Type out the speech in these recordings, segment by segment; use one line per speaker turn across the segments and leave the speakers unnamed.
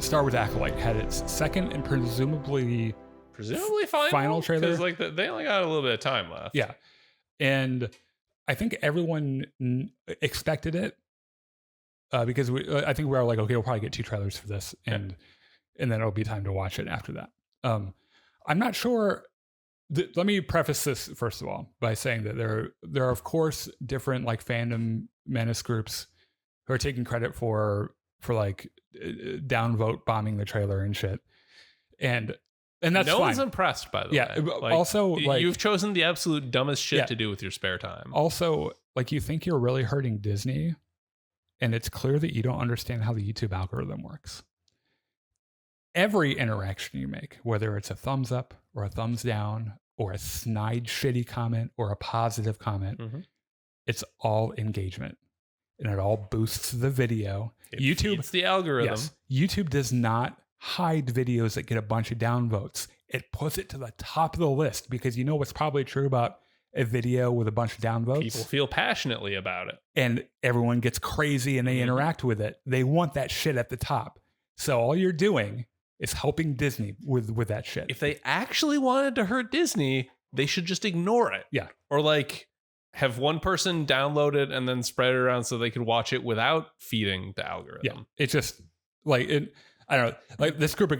Star Wars Acolyte had its second and presumably final trailer.
Because like they only got a little bit of time left.
Yeah. And I think everyone expected it because I think we were like, okay, we'll probably get 2 trailers for this, and then it'll be time to watch it after that. I'm not sure. Let me preface this first of all by saying that there are of course different like fandom menace groups who are taking credit for like downvote bombing the trailer and shit, and that's
no
fine.
one's impressed, by the way.
Yeah.
Like,
also, like,
you've chosen the absolute dumbest shit to do with your spare time.
Also, like, you think you're really hurting Disney, and it's clear that you don't understand how the YouTube algorithm works. Every interaction you make, whether it's a thumbs up or a thumbs down or a snide shitty comment or a positive comment, it's all engagement, and it all boosts the video.
It's the algorithm.
Yes, YouTube does not hide videos that get a bunch of downvotes. It puts it to the top of the list because you know what's probably true about a video with a bunch of downvotes?
People feel passionately about it.
And everyone gets crazy and they interact with it. They want that shit at the top. So all you're doing is helping Disney with that shit.
If they actually wanted to hurt Disney, they should just ignore it.
Yeah.
Or like have one person download it and then spread it around so they could watch it without feeding the algorithm.
Yeah. It's just like I don't know. Like this group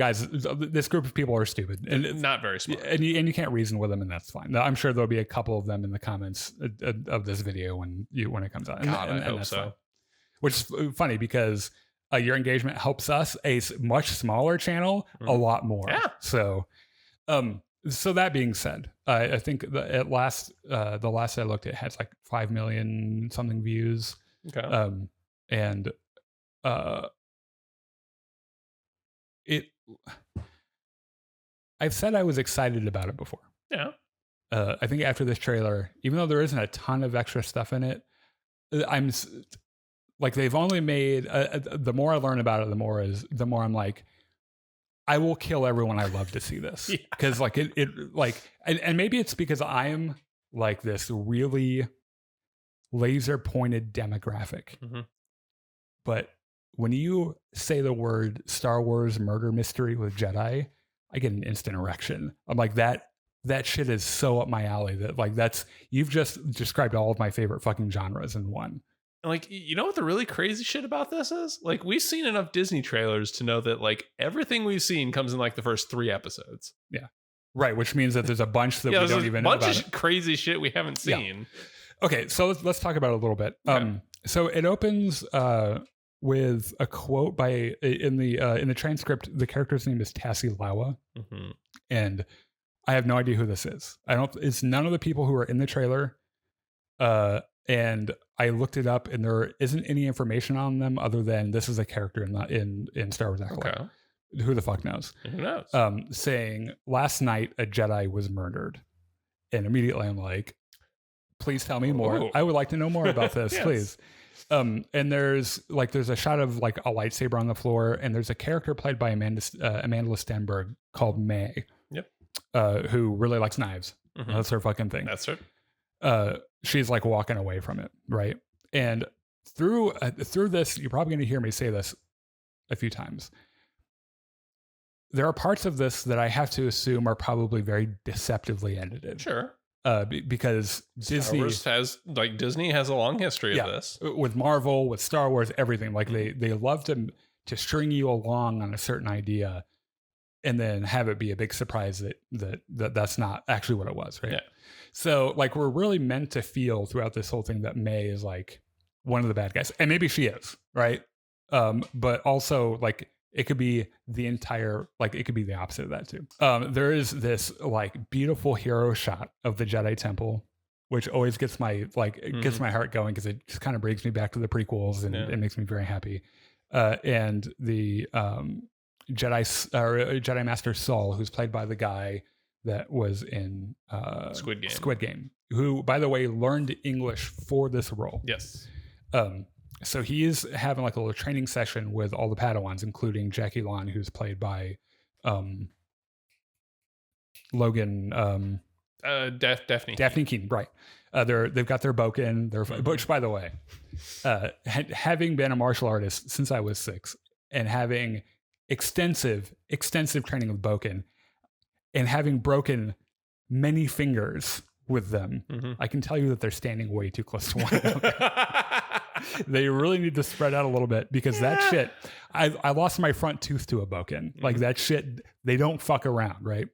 of people are stupid and
not very smart.
And you can't reason with them, and that's fine. I'm sure there'll be a couple of them in the comments of this video when it comes out.
God,
and
I hope
that's
so.
Fine. Which is funny because your engagement helps us, a much smaller channel, a lot more.
Yeah.
So that being said, I think the last I looked, it has like 5 million something views.
Okay.
I've said I was excited about it before.
Yeah.
I think after this trailer, even though there isn't a ton of extra stuff in it, I'm like, they've only made the more I learn about it, the more I'm like, I will kill everyone I love to see this. Because like it like, and maybe it's because I am like this really laser pointed demographic. But when you say the word Star Wars murder mystery with Jedi, I get an instant erection. I'm like, that shit is so up my alley that like you've just described all of my favorite fucking genres in one.
Like, you know what the really crazy shit about this is? Like, we've seen enough Disney trailers to know that like everything we've seen comes in like the first 3 episodes.
Yeah. Right. Which means that there's a bunch that we don't even know about.
There's a bunch of crazy shit we haven't seen.
Yeah. Okay. So let's talk about it a little bit. Okay. So it opens with a quote by in the transcript. The character's name is Tassie Lawa, and I have no idea who this is. It's none of the people who are in the trailer. And I looked it up, and there isn't any information on them other than this is a character in Star Wars Acolyte. Okay. Who the fuck knows?
Who knows?
Saying last night a Jedi was murdered, and immediately I'm like, please tell me more. I would like to know more about this, yes. Please. And there's a shot of like a lightsaber on the floor, and there's a character played by Amanda Stenberg called May.
Yep.
Who really likes knives. That's her fucking thing.
That's her.
She's like walking away from it, right? And through this, you're probably going to hear me say this a few times. There are parts of this that I have to assume are probably very deceptively edited.
Sure.
Because Disney
has a long history of this
with Marvel, with Star Wars, everything. Like they love to string you along on a certain idea, and then have it be a big surprise that's not actually what it was, right?
Yeah.
So like we're really meant to feel throughout this whole thing that May is like one of the bad guys, and maybe she is, right? But also like it could be it could be the opposite of that too. There is this like beautiful hero shot of the Jedi Temple, which always gets my gets my heart going because it just kind of brings me back to the prequels, and it makes me very happy. And the Jedi Master Saul, who's played by the guy that was in Squid Game, who, by the way, learned English for this role.
Yes.
So he is having like a little training session with all the Padawans, including Jackie Lan, who's played by Logan.
Daphne
Keaton, right. They've got their Boken, which, by the way, having been a martial artist since I was 6 and having extensive training with Boken, and having broken many fingers with them, I can tell you that they're standing way too close to one another. They really need to spread out a little bit, because that shit, I lost my front tooth to a Boken. Like that shit, they don't fuck around, right?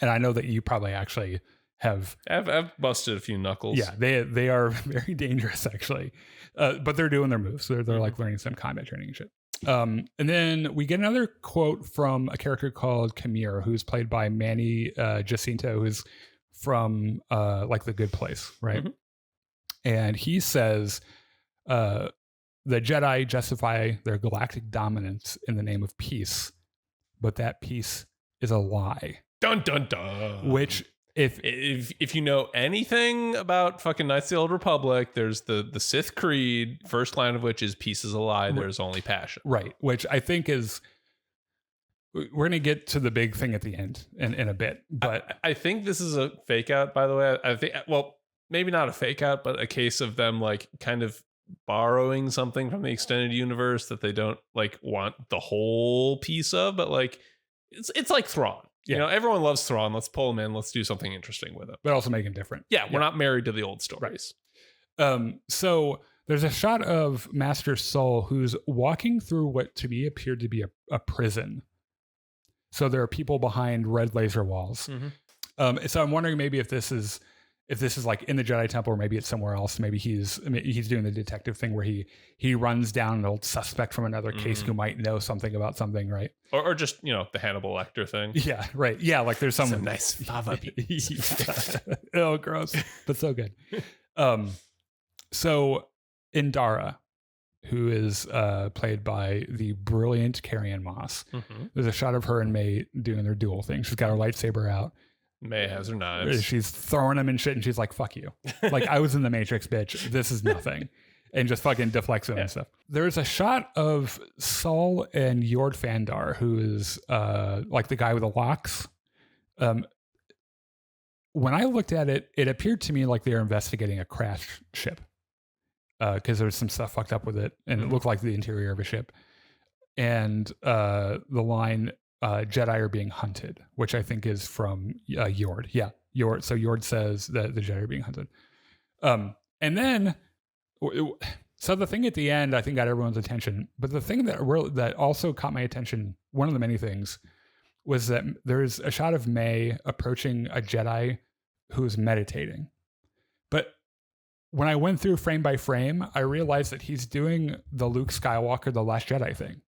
And I know that you probably actually have.
I've busted a few knuckles.
Yeah, they are very dangerous, actually. But they're doing their moves. They're like learning some combat training and shit. And then we get another quote from a character called Kamir, who's played by Manny Jacinto, who's from like The Good Place, right? And he says, the Jedi justify their galactic dominance in the name of peace, but that peace is a lie.
Dun dun dun.
Which,
if you know anything about fucking Knights of the Old Republic, there's the Sith Creed, first line of which is peace is a lie, there's only passion.
Right. Which I think is, we're going to get to the big thing at the end in a bit. But
I think this is a fake out, by the way. I think, well, maybe not a fake out, but a case of them like kind of borrowing something from the extended universe that they don't like want the whole piece of, but like it's like Thrawn.
Yeah.
You know, everyone loves Thrawn. Let's pull him in. Let's do something interesting with him.
But also make him different.
Yeah, we're not married to the old stories.
Right. So there's a shot of Master Soul who's walking through what to me appeared to be a prison. So there are people behind red laser walls. So I'm wondering maybe if this is like in the Jedi Temple, or maybe it's somewhere else. Maybe he's doing the detective thing where he runs down an old suspect from another case who might know something about something, right?
Or just, you know, the Hannibal Lecter thing.
Yeah, right. Yeah, like there's some
nice fava beans.
Oh, gross, but so good. So Indara, who is played by the brilliant Carrie-Anne Moss. There's a shot of her and May doing their duel thing. She's got her lightsaber out.
May has her knives.
She's throwing them and shit, and she's like, fuck you. Like, I was in the Matrix, bitch. This is nothing. And just fucking deflects them and stuff. There's a shot of Saul and Yord Fandar, who is like the guy with the locks. When I looked at it, it appeared to me like they were investigating a crash ship. Because there was some stuff fucked up with it, and it looked like the interior of a ship. And the line, Jedi are being hunted, which I think is from Yord. Yeah, Yord. So Yord says that the Jedi are being hunted. And then, so the thing at the end, I think, got everyone's attention. But the thing that also caught my attention, one of the many things, was that there's a shot of May approaching a Jedi who's meditating. But when I went through frame by frame, I realized that he's doing the Luke Skywalker, The Last Jedi thing,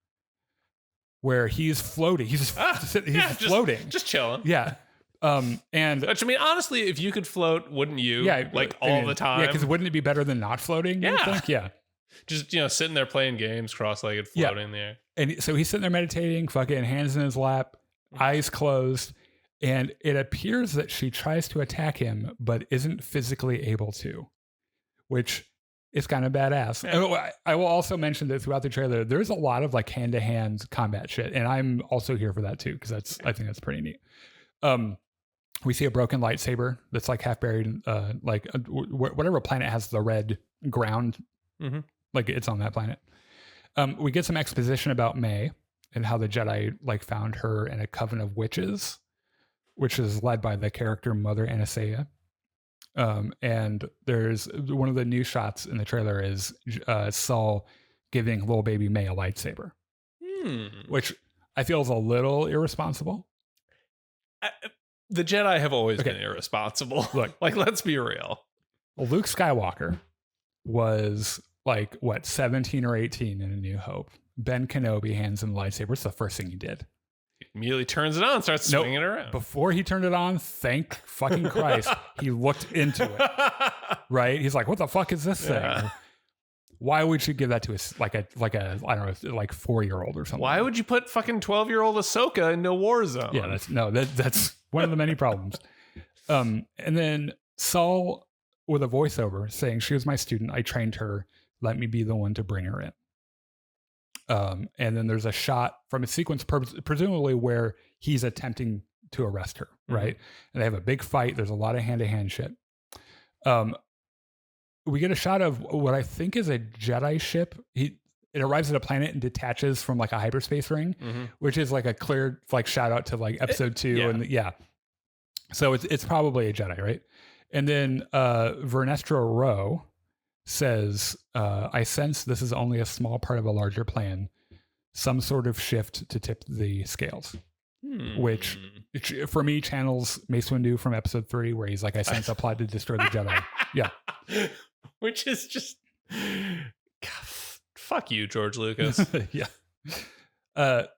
where he's floating. He's floating.
Just chilling.
Yeah. And
which, I mean, honestly, if you could float, wouldn't you?
Yeah.
Like all the time?
Yeah, because wouldn't it be better than not floating?
Yeah.
You would think? Yeah.
Just, you know, sitting there playing games, cross-legged, floating in the air.
And so he's sitting there meditating, fucking hands in his lap, eyes closed. And it appears that she tries to attack him, but isn't physically able to, which is kind of badass. Yeah. I will also mention that throughout the trailer, there's a lot of like hand-to-hand combat shit. And I'm also here for that too, because I think that's pretty neat. We see a broken lightsaber that's like half buried in whatever planet has the red ground. Like it's on that planet. We get some exposition about May and how the Jedi like found her in a coven of witches, which is led by the character Mother Anastasia. And there's one of the new shots in the trailer is Saul giving little baby May a lightsaber, which I feel is a little irresponsible.
The Jedi have always been irresponsible.
Look,
like, let's be real.
Luke Skywalker was like, 17 or 18 in A New Hope. Ben Kenobi hands him the lightsaber. It's the first thing he did.
He immediately turns it on, starts swinging it around.
Before he turned it on, thank fucking Christ, he looked into it. Right? He's like, what the fuck is this thing? Why would you give that to us like a I don't know, like 4-year-old or something?
Why would you put fucking 12-year-old Ahsoka into a war zone?
Yeah, that's one of the many problems. And then Saul with a voiceover saying, she was my student, I trained her, let me be the one to bring her in. And then there's a shot from a sequence presumably where he's attempting to arrest her, right? And they have a big fight. There's a lot of hand-to-hand shit. We get a shot of what I think is a Jedi ship. it arrives at a planet and detaches from like a hyperspace ring, which is like a clear like shout out to like episode 2 and so it's probably a Jedi, right? And then Vernestra Rowe says, I sense this is only a small part of a larger plan, some sort of shift to tip the scales, which for me channels Mace Windu from episode 3, where he's like, I sense a plot to destroy the Jedi. Yeah.
Which is just, God, fuck you, George Lucas.
Yeah.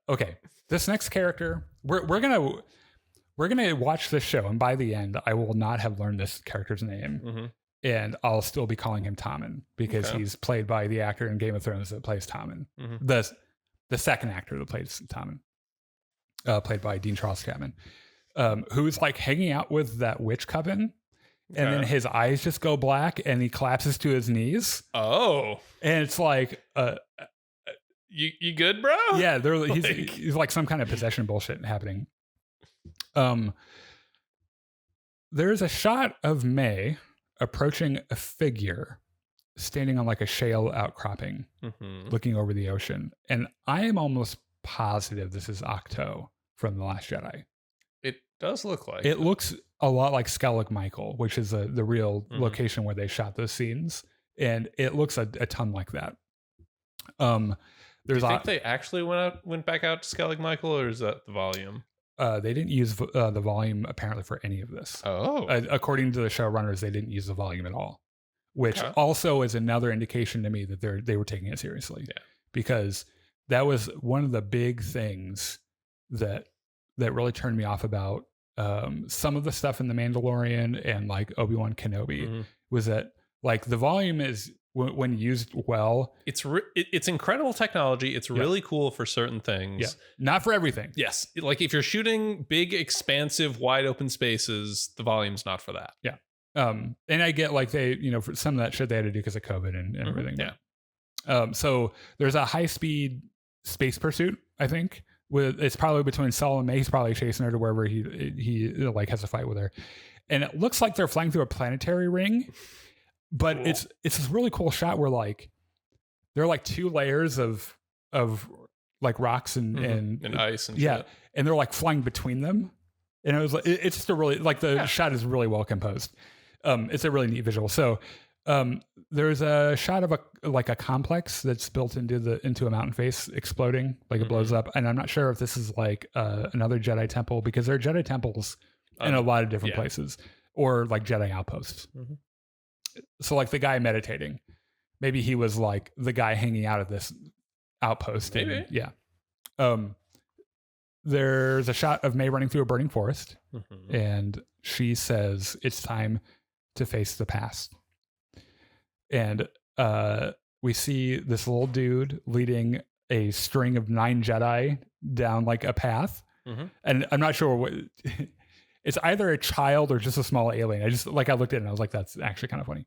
Okay. This next character, we're gonna watch this show, and by the end, I will not have learned this character's name, and I'll still be calling him Tommen because he's played by the actor in Game of Thrones that plays Tommen, the second actor that plays Tommen, played by Dean Charles Chapman, who's like hanging out with that witch coven. And then his eyes just go black and he collapses to his knees.
Oh.
And it's like,
you good, bro?
Yeah, he's like some kind of possession bullshit happening. There's a shot of May approaching a figure standing on like a shale outcropping, looking over the ocean. And I am almost positive this is Octo from The Last Jedi.
It does look like
it. Looks a lot like Skellig Michael, which is the real location where they shot those scenes. And it looks a ton like that. Do you
think they actually went back out to Skellig Michael, or is that the volume?
They didn't use the volume apparently for any of this.
Oh.
According to the showrunners, they didn't use the volume at all, which also is another indication to me that they were taking it seriously.
Yeah.
Because that was one of the big things that really turned me off about some of the stuff in The Mandalorian and like Obi-Wan Kenobi was that like the volume is when used well,
it's incredible technology. It's really cool for certain things.
Yeah. Not for everything.
Yes. Like if you're shooting big, expansive, wide open spaces, the volume's not for that.
Yeah. And I get like they, for some of that shit they had to do because of COVID and everything.
Yeah.
So there's a high speed space pursuit, I think. It's probably between Saul and May. He's probably chasing her to wherever he like has a fight with her. And it looks like they're flying through a planetary ring. But cool. It's this really cool shot where like there are like 2 layers of like rocks and
ice and
shit. And they're like flying between them, and it was like it's just a really like the shot is really well composed. It's a really neat visual. So there's a shot of a complex that's built into a mountain face exploding, like it blows up, and I'm not sure if this is like another Jedi temple because there are Jedi temples in a lot of different places, or like Jedi outposts. So like the guy meditating, maybe he was like the guy hanging out at this outpost.
Maybe.
There's a shot of May running through a burning forest, and she says, it's time to face the past. And we see this little dude leading a string of 9 Jedi down like a path. And I'm not sure what... It's either a child or just a small alien. I looked at it and I was like, that's actually kind of funny.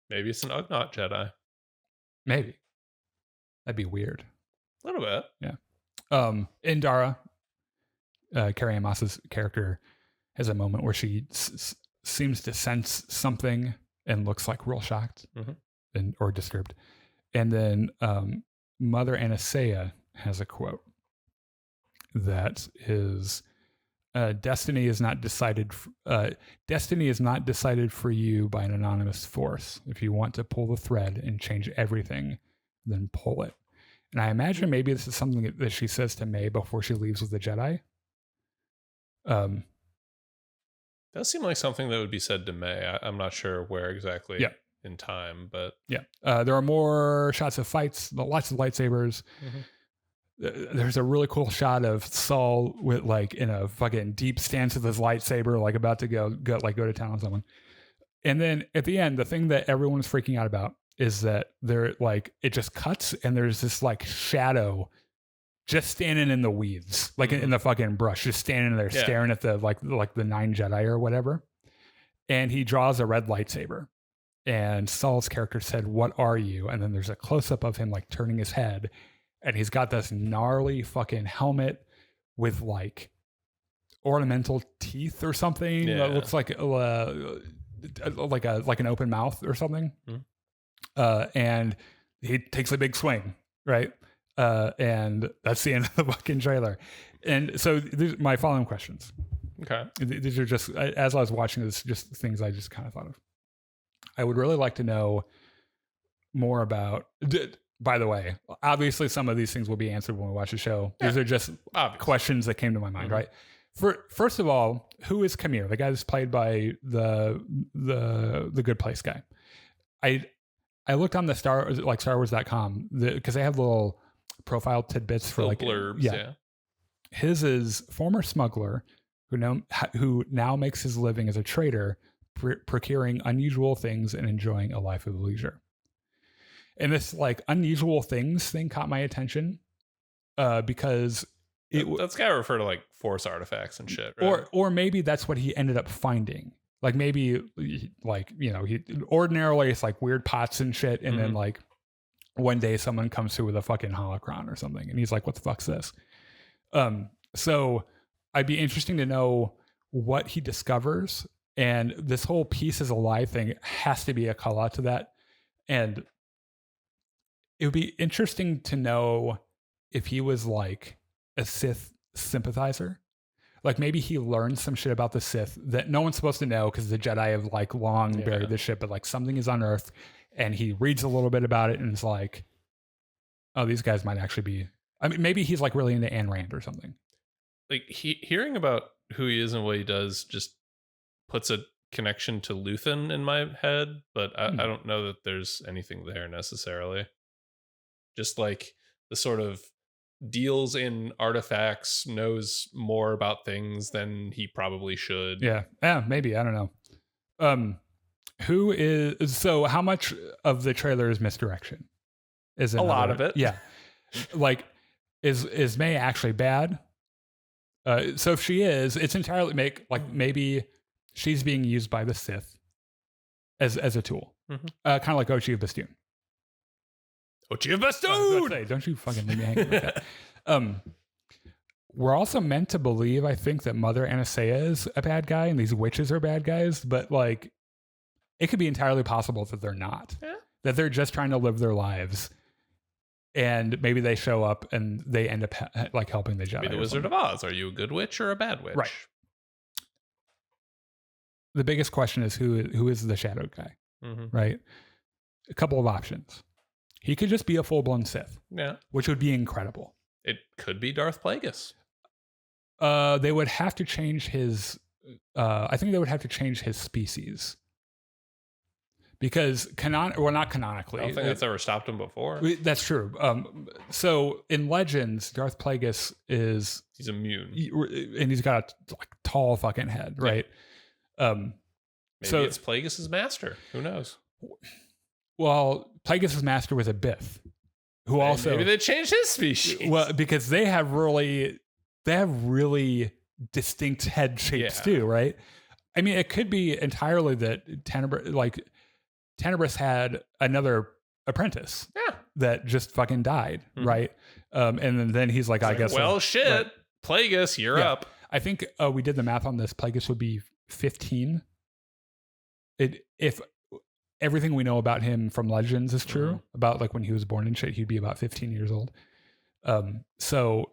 Maybe it's an Ugnaught Jedi.
Maybe. That'd be weird.
A little bit.
Yeah. Indara, Carrie-Anne Moss's character, has a moment where she seems to sense something and looks like real shocked or disturbed. And then Mother Anastasia has a quote that is... destiny is not decided. Destiny is not decided for you by an anonymous force. If you want to pull the thread and change everything, then pull it. And I imagine maybe this is something that she says to May before she leaves with the Jedi.
Does seem like something that would be said to May. I'm not sure where exactly in time, but
there are more shots of fights, lots of lightsabers. There's a really cool shot of Saul with like in a fucking deep stance with his lightsaber, like about to go to town on someone. And then at the end, the thing that everyone's freaking out about is that they're like, it just cuts and there's this like shadow just standing in the weeds, like in the fucking brush, just standing there staring at the like the 9 Jedi or whatever. And he draws a red lightsaber. And Saul's character said, "What are you?" And then there's a close up of him like turning his head. And he's got this gnarly fucking helmet with like ornamental teeth or something that looks like an open mouth or something. And he takes a big swing right? And that's the end of the fucking trailer. And so these my following questions.
Okay.
These are just, as I was watching this, just things I just kind of thought of. I would really like to know more about, by the way, obviously some of these things will be answered when we watch the show. These are just questions that came to my mind, right? First of all, who is Kamir? The guy that's played by the Good Place guy. I looked on the Star Wars.com because they have little profile tidbits for
little blurbs. Yeah.
His is former smuggler who now makes his living as a trader, procuring unusual things and enjoying a life of leisure. And this like unusual things thing caught my attention because
that's gotta refer to like Force artifacts and shit, right?
Or maybe that's what he ended up finding. Like maybe like, you know, he ordinarily it's like weird pots and shit, and then like one day someone comes through with a fucking holocron or something, and he's like, "What the fuck's this?" So I'd be interesting to know what he discovers, and this whole piece is alive thing has to be a call out to that, and it would be interesting to know if he was like a Sith sympathizer. Like maybe he learned some shit about the Sith that no one's supposed to know because the Jedi have like long buried this shit, but like something is unearthed and he reads a little bit about it and is like, oh, these guys might actually be, I mean, maybe he's like really into Ayn Rand or something.
Like hearing about who he is and what he does just puts a connection to Luthen in my head, but I don't know that there's anything there necessarily. Just like the sort of deals in artifacts, knows more about things than he probably should.
Yeah, maybe, I don't know. So how much of the trailer is misdirection? Is
a lot of it?
Yeah. Like is May actually bad? So if she is, it's entirely maybe she's being used by the Sith as a tool. Kind of like Ochi of Bastoon.
Ochi of Bastoon!
Say, don't you fucking leave me hanging with that. We're also meant to believe, I think, that Mother Anastasia is a bad guy and these witches are bad guys, but like it could be entirely possible that they're not. Yeah. That they're just trying to live their lives. And maybe they show up and they end up like helping the Jedi.
Be the Wizard of Oz. Are you a good witch or a bad witch?
Right. The biggest question is who is the shadow guy, right? A couple of options. He could just be a full-blown Sith. Yeah. Which would be incredible.
It could be Darth Plagueis.
They would have to change his... I think they would have to change his species. Because not canonically.
I don't think that's ever stopped him before.
That's true. So in Legends, Darth Plagueis is...
He's immune.
And he's got a like, tall fucking head, right?
Maybe it's Plagueis' master. Who knows?
Well, Plagueis' master was a Biff, who also
maybe they changed his species.
Well, because they have really distinct head shapes too, right? I mean, it could be entirely that Tenebrous had another apprentice, that just fucking died, right? And then he's like, I guess,
well, shit, right. Plagueis, you're up.
I think we did the math on this. Plagueis would be 15. If everything we know about him from Legends is true, about like when he was born and shit, he'd be about 15 years old. So,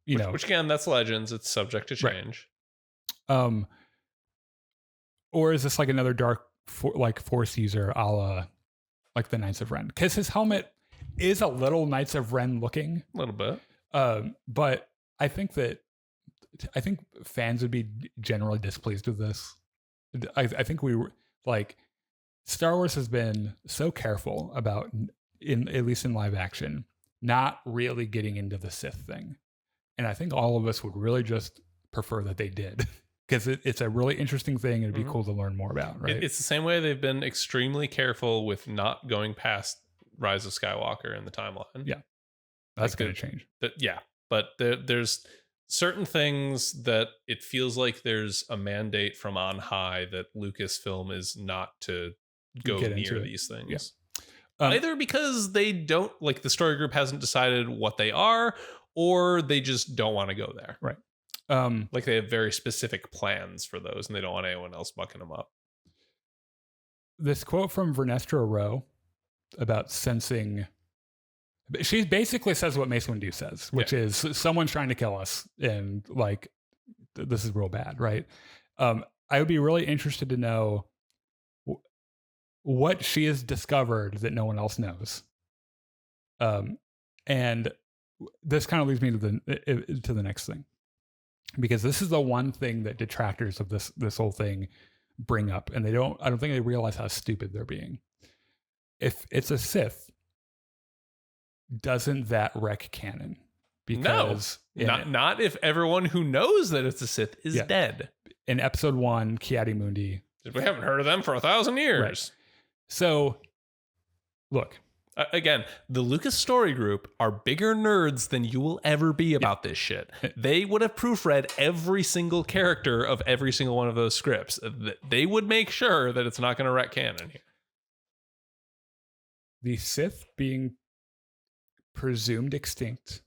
which again, that's Legends. It's subject to change.
Right. Or is this like another dark Force user, a la like the Knights of Ren? Because his helmet is a little Knights of Ren looking,
a little bit.
But I think fans would be generally displeased with this. I think we were like. Star Wars has been so careful about, at least in live action, not really getting into the Sith thing. And I think all of us would really just prefer that they did. Because it's a really interesting thing and it'd be cool to learn more about, right?
It's the same way they've been extremely careful with not going past Rise of Skywalker in the timeline.
Yeah. That's going to change.
But there's certain things that it feels like there's a mandate from on high that Lucasfilm is not to go near these things. Yeah. Either because they don't, like the story group hasn't decided what they are, or they just don't want to go there.
Right.
Like they have very specific plans for those and they don't want anyone else mucking them up.
This quote from Vernestra Rowe about sensing She basically says what Mace Windu says, which is someone's trying to kill us, and like this is real bad, right? I would be really interested to know what she has discovered that no one else knows. And this kind of leads me to the next thing, because this is the one thing that detractors of this whole thing bring up, and I don't think they realize how stupid they're being. If it's a Sith, doesn't that wreck canon? Because
not if everyone who knows that it's a Sith is dead.
In episode 1, Ki-Adi Mundi,
we haven't heard of them for 1,000 years.
Right. So, look.
Again, the Lucas Story Group are bigger nerds than you will ever be about this shit. They would have proofread every single character of every single one of those scripts. They would make sure that it's not going to wreck canon here.
The Sith being presumed extinct,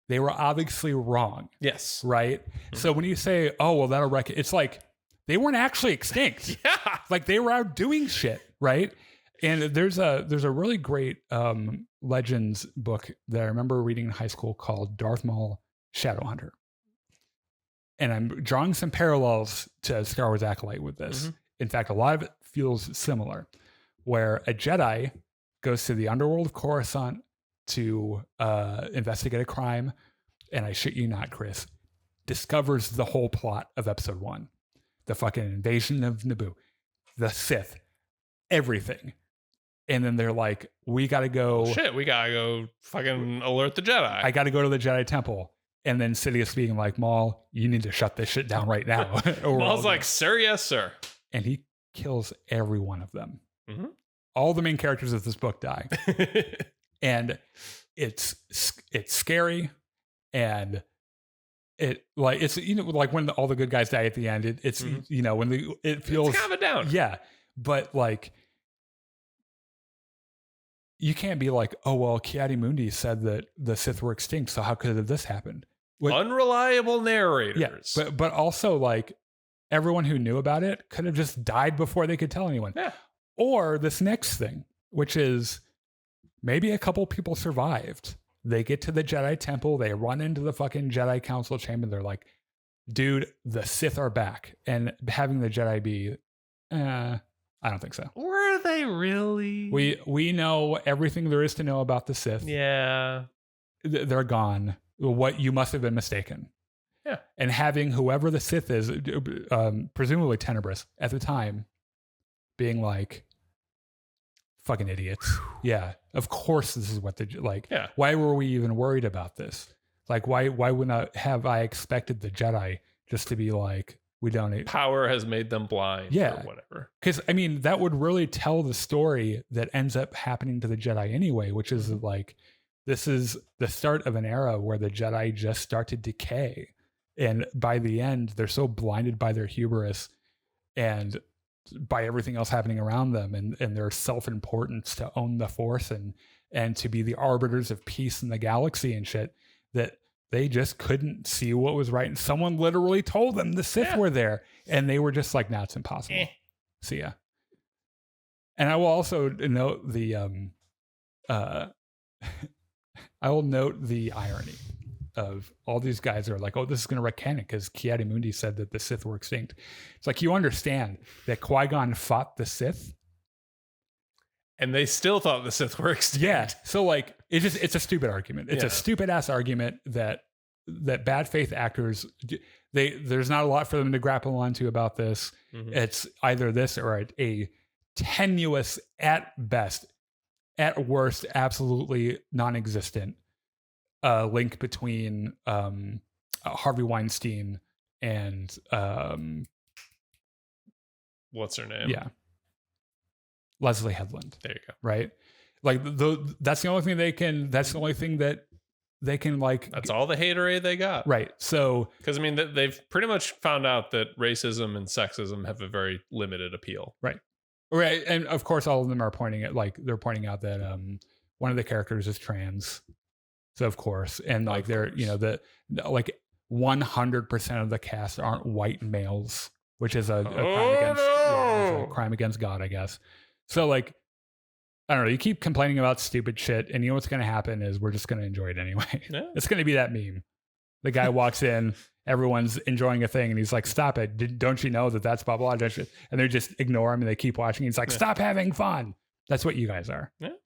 they were obviously wrong.
Yes.
Right? Mm-hmm. So when you say, oh, well, that'll wreck it, it's like they weren't actually extinct.
Yeah.
Like they were out doing shit, right? And there's a really great Legends book that I remember reading in high school called Darth Maul Shadowhunter. And I'm drawing some parallels to Star Wars Acolyte with this. Mm-hmm. In fact, a lot of it feels similar, where a Jedi goes to the underworld of Coruscant to investigate a crime, and I shit you not, Chris, discovers the whole plot of episode 1. The fucking invasion of Naboo, the Sith, everything. And then they're like, we got to go.
Shit, we got to go fucking alert the Jedi.
I got to go to the Jedi Temple. And then Sidious being like, Maul, you need to shut this shit down right now.
Maul's like, sir, yes, sir.
And he kills every one of them.
Mm-hmm.
All the main characters of this book die. And it's scary. And it's like when all the good guys die at the end, it's mm-hmm. When it feels
it's kind of down.
Yeah. But like, you can't be like, oh, well, Ki-Adi Mundi said that the Sith were extinct, so how could this happen?
Unreliable narrators.
Yeah, but also, like, everyone who knew about it could have just died before they could tell anyone.
Yeah.
Or this next thing, which is maybe a couple people survived. They get to the Jedi Temple, they run into the fucking Jedi Council chamber, they're like, dude, the Sith are back. And having the Jedi be, I don't think so.
Were they really?
We know everything there is to know about the Sith.
Yeah.
They're gone. What you must have been mistaken.
Yeah.
And having whoever the Sith is, presumably Tenebrous at the time, being like, fucking idiots. Yeah. Of course this is what
yeah.
Why were we even worried about this? Like, why wouldn't I expected the Jedi just to be like, we don't.
Power has made them blind.
Yeah.
Or whatever.
Because, I mean, that would really tell the story that ends up happening to the Jedi anyway, which is like, this is the start of an era where the Jedi just start to decay. And by the end, they're so blinded by their hubris and by everything else happening around them and their self-importance to own the Force and to be the arbiters of peace in the galaxy and shit, that they just couldn't see what was right. And someone literally told them the Sith were there. And they were just like, nah, it's impossible. See ya. And I will also note I will note the irony of all these guys are like, oh, this is going to wreck canon because Ki-Adi Mundi said that the Sith were extinct. It's like, you understand that Qui-Gon fought the Sith.
And they still thought the Sith were extinct.
Yeah. So like, it's a stupid argument. It's a stupid ass argument that bad faith actors, there's not a lot for them to grapple onto about this. Mm-hmm. It's either this or a tenuous, at best, at worst, absolutely non-existent link between Harvey Weinstein and
what's her name?
Yeah. Leslie Headland.
There you go.
Right? Like that's the only thing that's the only thing that they can like.
That's all the haterade they got.
Right. So,
because I mean, they've pretty much found out that racism and sexism have a very limited appeal.
Right. Right. And of course, all of them are pointing out that one of the characters is trans. So of course, and like they're, like 100% of the cast aren't white males, which is a crime against God, I guess. So like, I don't know. You keep complaining about stupid shit, and you know what's going to happen is we're just going to enjoy it anyway.
Yeah.
It's going to be that meme. The guy walks in, everyone's enjoying a thing, and he's like, "Stop it! Don't you know that that's blah blah?" And they just ignore him, and they keep watching. He's like, "Stop having fun." That's what you guys are.
Yeah.